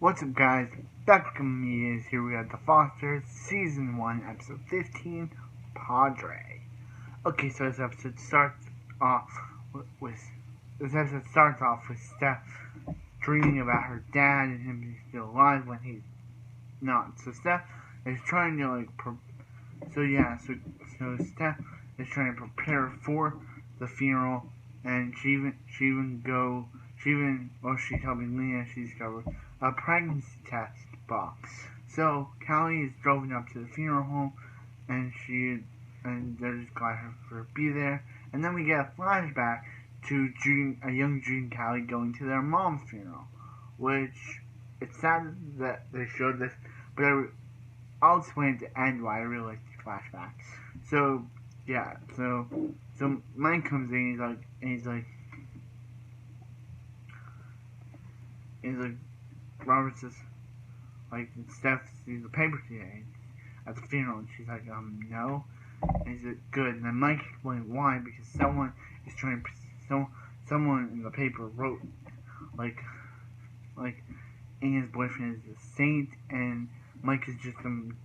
What's up, guys? Back with me is here we got The Fosters, Season 1, Episode 15, Padre. Okay, so this episode starts off with Steph dreaming about her dad and him being still alive when he's not. So Steph is trying to so Steph is trying to prepare for the funeral, and she's helping Lena. She discovered a pregnancy test box. So Callie is driving up to the funeral home, and they're just glad for her to be there. And then we get a flashback to a young June and Callie going to their mom's funeral, which it's sad that they showed this, but I'll explain at the end why I really like these flashbacks. So yeah, so Mike comes in, he's like Robert says, Steph sees the paper today at the funeral, and she's like, no. And he's like, good. And then Mike explained why, because someone in the paper wrote, Anna's boyfriend is a saint, and Mike is just an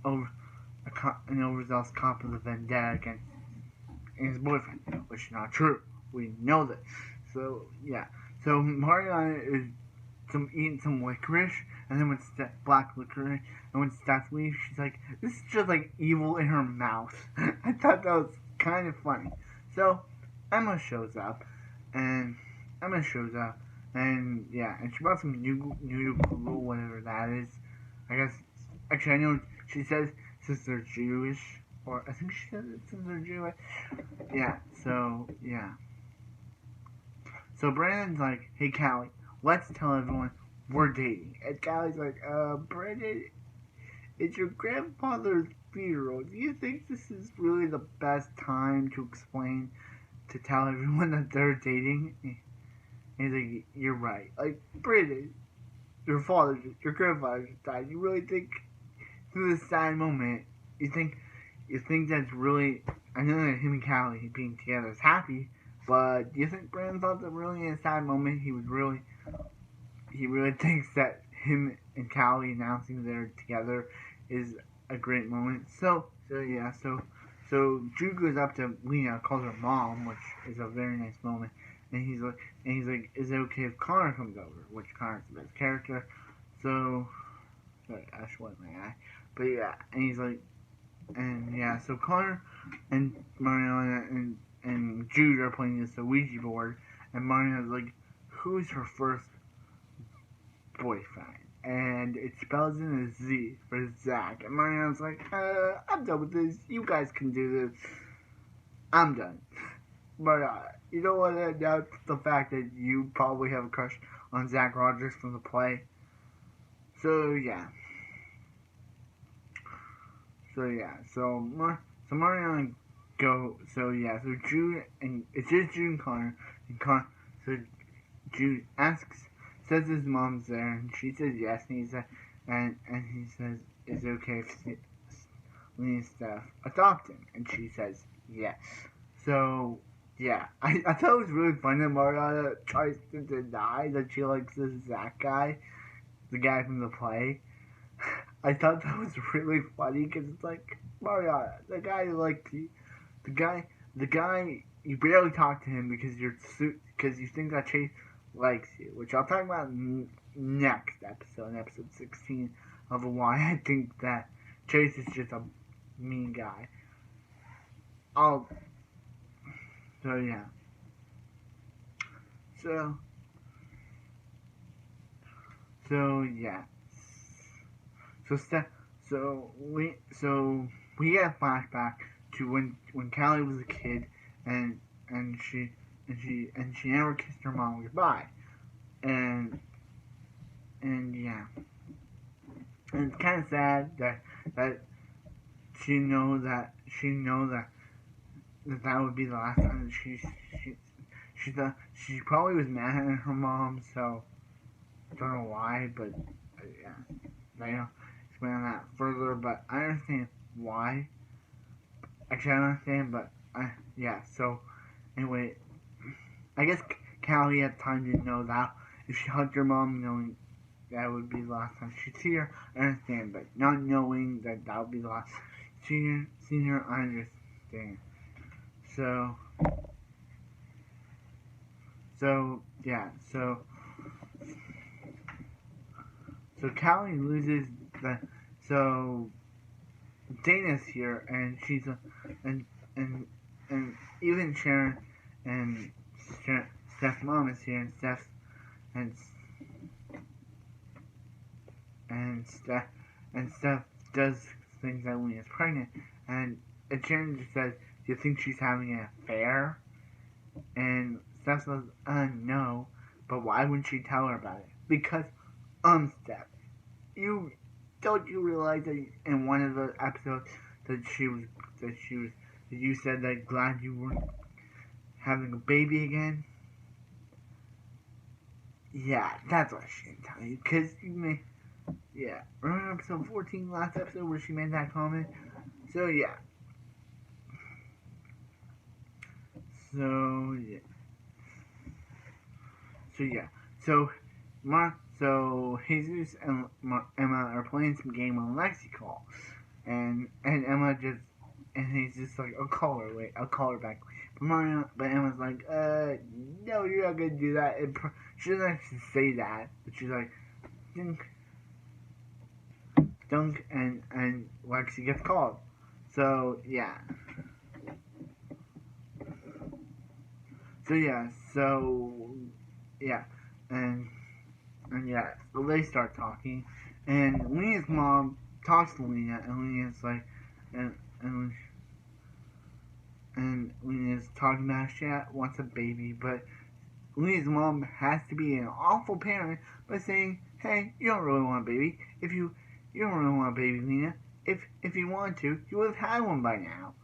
overzealous cop with a vendetta against Anna's boyfriend, which is not true. We know that. So yeah. So Mariana is eating some licorice, and then when black licorice, and when Steph leaves, she's like, this is just like evil in her mouth. I thought that was kind of funny. So Emma shows up, and yeah, and she brought some noodle, whatever that is. I guess, actually I know she says since they're Jewish, or I think she said it since they're Jewish. Yeah, so yeah. So Brandon's like, hey Callie, let's tell everyone we're dating. And Callie's like, Brandon, it's your grandfather's funeral. Do you think this is really the best time to tell everyone that they're dating? And he's like, you're right. Like, Brandon, your grandfather just died. You really think through this sad moment, you think that's really, I know that him and Callie being together is happy, but do you think Brandon thought that really in a sad moment he really thinks that him and Callie announcing they're together is a great moment? So Drew goes up to Lena, calls her mom, which is a very nice moment, and he's like, is it okay if Connor comes over? Which Connor's the best character. So sorry, Ash went my eye. But yeah, and he's like, and yeah, so Connor and Mariana and Jude are playing this Ouija board, and Mariana's like, who's her first boyfriend? And it spells in a Z for Zach. And Mariana's like, I'm done with this. You guys can do this. I'm done. But you don't want to doubt the fact that you probably have a crush on Zach Rogers from the play. So yeah. So Mariana so Jude, and it's just Jude and Connor, so Jude says his mom's there, and she says yes, and he says, is it okay if Lena and Steph adopt him? And she says yes. So yeah, I thought it was really funny that Mariana tries to deny that she likes this Zach guy, the guy from the play. I thought that was really funny, because it's like, Mariana, the guy who likes you, the guy, you barely talk to him because you think that Chase likes you, which I'll talk about next episode, in episode 16, of why I think that Chase is just a mean guy. So yeah. So yeah. So we get a flashback to when Callie was a kid, and she never kissed her mom goodbye, and yeah, and it's kind of sad that she knows that would be the last time that she probably was mad at her mom, so I don't know why, but yeah, I don't explain on that further, but I understand why. Actually, I don't understand, but yeah. So anyway, I guess Callie had time to know that, if she hugged her mom knowing that would be the last time she'd see her, I understand, but not knowing that that would be the last seeing her, I understand. So yeah, so Callie loses so Dana's here, and she's and and and even Sharon and Steph's mom is here, and and Steph does things that Lena's pregnant, and Sharon just says, "Do you think she's having an affair?" And Steph says, no, but why wouldn't she tell her about it? Because, Steph, you realize that in one of the episodes that you said that glad you weren't having a baby again? Yeah, that's why she didn't tell you, because yeah, remember episode 14, last episode, where she made that comment? So, yeah. So, yeah. So Jesus and Emma are playing some game on Lexicol, and Emma just, and he's just like, I'll call her back. But Emma's like, no, you're not gonna do that. She doesn't actually say that, but she's like, dunk, and Lexi gets called. So yeah. And yeah, so they start talking, and Lena's mom talks to Lena, and Lena's like, and Lena's talking about she wants a baby, but Lena's mom has to be an awful parent by saying, hey, you don't really want a baby. If you don't really want a baby, Lena. If you want to, you would have had one by now.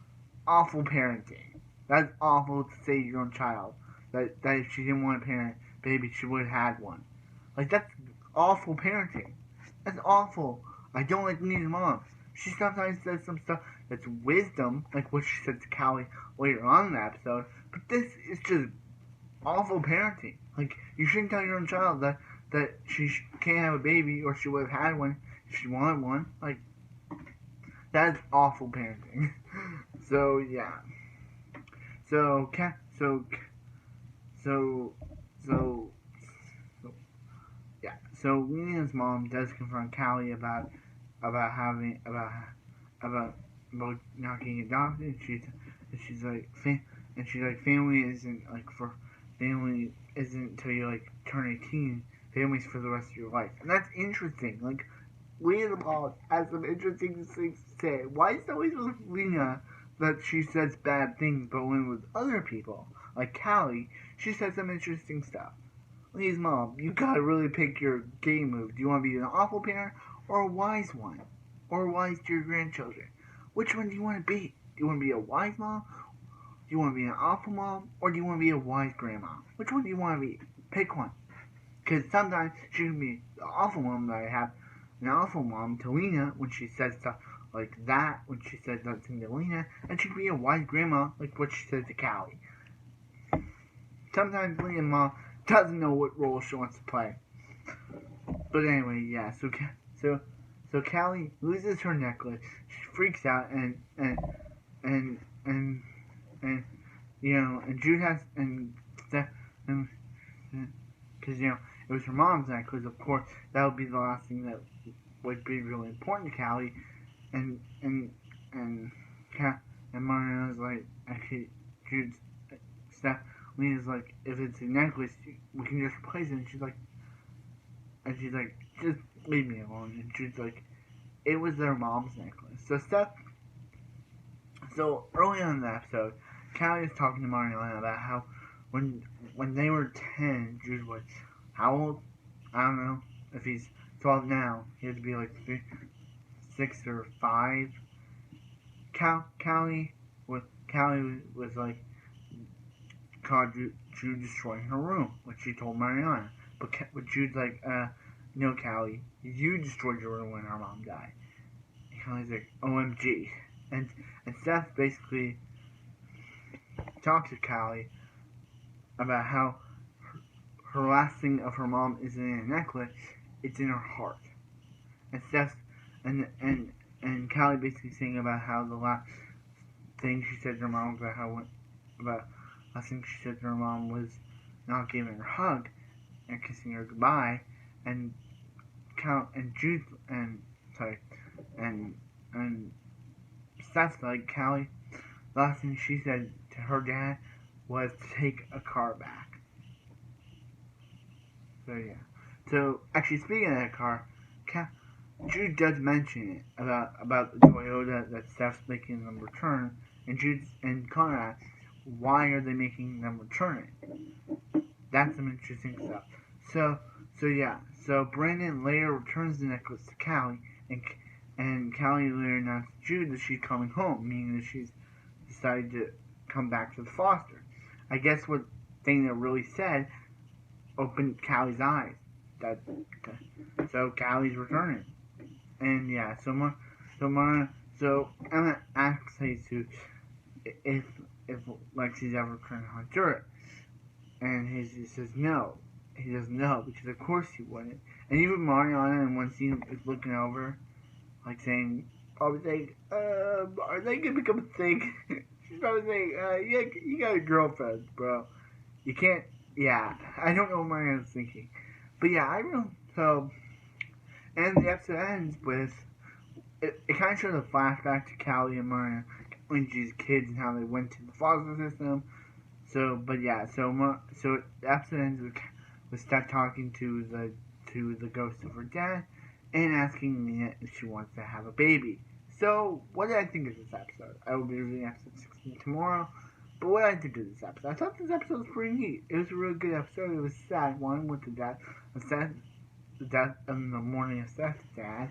Awful parenting. That's awful to say to your own child. That if she didn't want a baby, she would have had one. Like, that's awful parenting. That's awful. I don't like Lena's mom. She sometimes says some stuff that's wisdom, like what she said to Callie later on in the episode, but this is just awful parenting. Like, you shouldn't tell your own child that she can't have a baby, or she would have had one if she wanted one. Like, that's awful parenting. So, yeah. So yeah. So Lena's mom does confront Callie about not getting adopted. She's like, family isn't like for family isn't until you like turn 18. Family's for the rest of your life, and that's interesting. Like, Lena's mom has some interesting things to say. Why is it always with Lena that she says bad things, but when with other people, like Callie, she says some interesting stuff? Lena's mom, you gotta really pick your game move. Do you want to be an awful parent or a wise one? Or wise to your grandchildren? Which one do you want to be? Do you want to be a wise mom? Do you want to be an awful mom? Or do you want to be a wise grandma? Which one do you want to be? Pick one. Because sometimes she can be the awful mom that I have, an awful mom to Lena when she says stuff like that, when she says that thing to Lena, and she can be a wise grandma like what she says to Callie. Sometimes Lena's mom doesn't know what role she wants to play. But anyway, yeah, so Callie loses her necklace. She freaks out, and you know, and Jude has, and Steph, because, you know, it was her mom's necklace. Of course, that would be the last thing that would be really important to Callie. And Mariana's like, actually, Jude's Steph, Lena's like, if it's a necklace, we can just replace it. And she's like, just leave me alone. And Jude's like, it was their mom's necklace. So early on in the episode, Callie is talking to Mariana about how when they were 10, Jude was, how old? I don't know. If he's 12 now, he had to be like 6 or 5. Callie was like, called Jude destroying her room, which she told Mariana. But Jude's like, no, Callie, you destroyed your room when our mom died. And Callie's like, OMG. And Steph basically talks to Callie about how her last thing of her mom isn't in a necklace, it's in her heart. And Steph and Callie basically saying about how the last thing she said to her mom about last thing she said to her mom was not giving her a hug and kissing her goodbye, and Jude and Steph's like, Callie, the last thing she said to her dad was to take a car back. So yeah. So actually, speaking of that car, Jude does mention it about the Toyota that Steph's making them return, and Jude and Connor ask, why are they making them return it? That's some interesting stuff. So yeah. So Brandon later returns the necklace to Callie, and Callie later announced to Jude that she's coming home, meaning that she's decided to come back to the Foster. I guess what thing that really said opened Callie's eyes. So Callie's returning, and yeah. So Emma asks Jesus if Lexi's ever turned to Honduras, and Jesus says no. He doesn't know because of course he wouldn't. And even Mariana in one scene is looking over, like saying, "Are they gonna become a thing?" She's probably saying, "Yeah, you got a girlfriend, bro. You can't." Yeah, I don't know what Mariana's thinking, but yeah, I don't. So, and the episode ends with it kind of shows a flashback to Callie and Mariana when she's kids and how they went to the foster system. So, but yeah, so the episode ends with Steph talking to the ghost of her dad and asking Mia if she wants to have a baby. So, what did I think of this episode? I will be reviewing episode 16 tomorrow. But what did I think of this episode? I thought this episode was pretty neat. It was a really good episode. It was a sad one with the death in the morning of Steph's dad.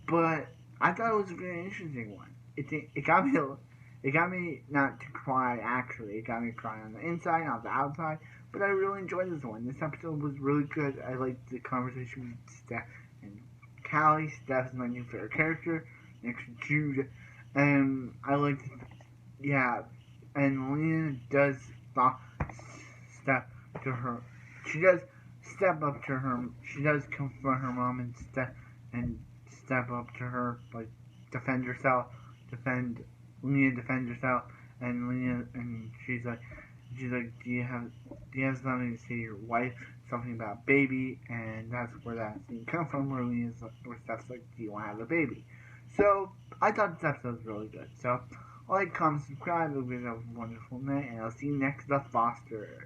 But I thought it was a very interesting one. It got me not to cry actually. It got me crying on the inside, not the outside. But I really enjoyed this one. This episode was really good. I liked the conversation with Steph and Callie. Steph is my new favorite character next to Jude. And I liked, yeah. And Lena does step to her. She does step up to her. She does confront her mom and step up to her, like defend herself, Lena defend herself, and she's like, do you have something to say to your wife? Something about baby, and that's where that scene comes from, where Steph's like, do you want to have a baby? So I thought this episode was really good. So like, comment, subscribe. It was a wonderful night, and I'll see you next to the Fosters.